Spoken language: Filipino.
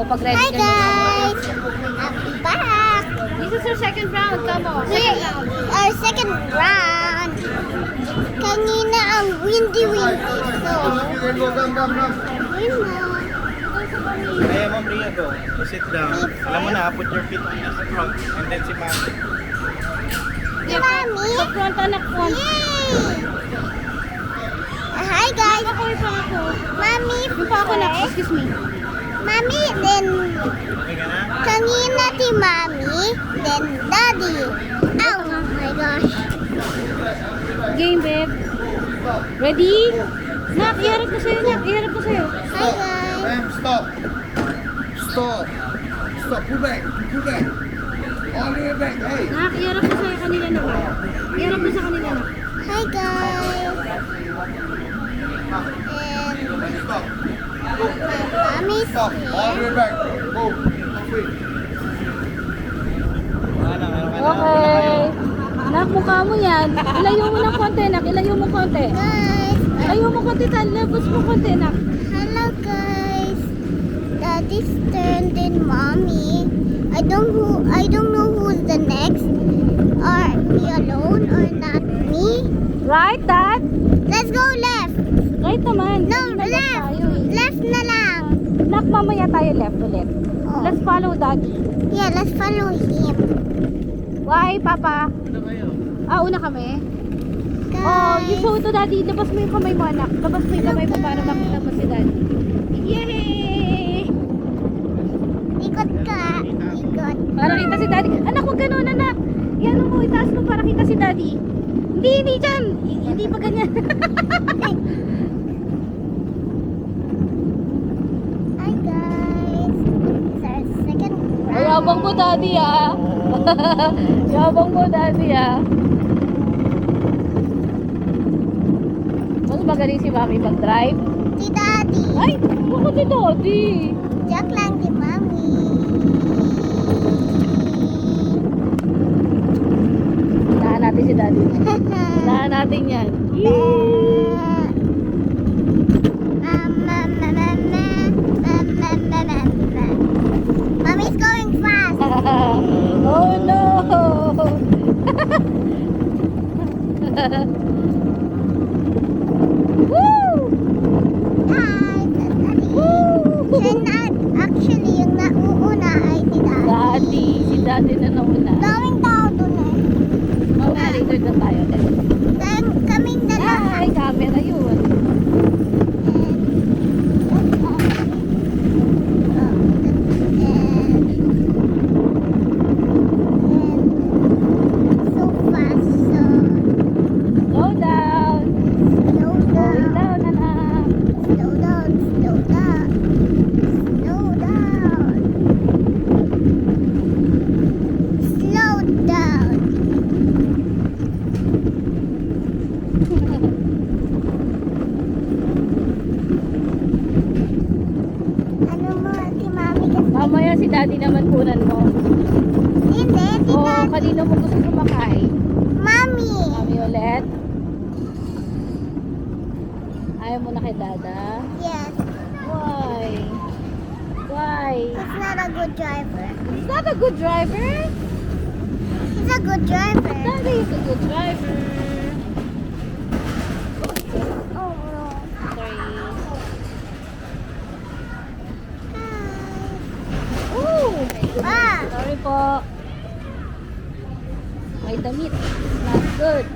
pag ready Hi ka na. guys! I'm back! This is our second round. Come on. Second round. Our second round. Kanina ang windy-windy. So, yun na. Kaya Ma'am Ria, go. So sit down. Alam mo na, put your feet on the front. And then si Ma'am. Si Mami. Sa front, anak ko. Yay! Hi guys! Ako, yung pa ako. Mami Yung pa ako na. first. Excuse me. Mami, then Okay ka na? kanina si Mami, then Daddy. Oh my gosh. Game, babe. Ready? Nak, iharap ko sa'yo, nak. Iharap ko sa'yo. Hi guys. Ma'am, stop. Stop. Stop. Pull back. Pull back. All the way back. Hey. Nak, iharap ko sa'yo kanila naman. Iharap mo sa kanila, nak. Hi guys. And Stop. my mommy's Stop. All the way here. back. Go. Quick. Okay. Nak, mukha mo yan. Ilayo mo ng konti, nak. Ilayo mo konti. Guys. Ilayo mo konti, labas mo konti, nak. Hello guys. Daddy's turn then Mommy. I don't know who's the next. Are we alone or not me? Right, Dad? Let's go left. Right naman. No, Kanina left left. tayo eh. Left na lang. Nak, mamaya tayo left ulit. Oh. Let's follow Daddy. Yeah, let's follow him. Why, Papa? Una kami? Oh, you Guys. show to Daddy. Labas mo yung kamay mo, anak. Labas mo yung kamay mo para makita mo si Daddy. Yay! Ikot ka. Ikot. Para kita si Daddy. Anak, huwag ganun, anak. Yan mo, itaas mo para kita si Daddy. Hindi dyan. Hindi pa ganyan. Hi guys. It's our second round. Yabang mo, Daddy, ah. Yabang mo, Daddy, ah. Mas magaling si Mami mag-drive. Si Daddy. Ay, bakit si Daddy? Joke lang si Mommy. Unahan natin si Daddy. Unahan natin yan. Mommy's going fast. Oh no! Woo! Hi, Daddy. Siya na, actually, yung nauuna ay si Daddy. Daddy, si Daddy na nauna. Daming tao dun eh. Mamaya later na tayo. Kaming dalawa. Ay, camera yun. So fast, so Slow down. slow Slow down, down, anak. slow down, slow down, slow down, slow down. Ano mo, si Mami kasi? Mamaya si Daddy naman kunan mo. Hindi, si O, Daddy. kanino mo gusto kumakain? Mami. Mami ulit. Ayaw mo na kay Dada? Yes, Why? Why? he's not a good driver. He's not a good driver? He's a good driver. Daddy is a good driver. Oh, no. Sorry. Hi. Oh, my goodness. Ah. Sorry po. May damit. Not good.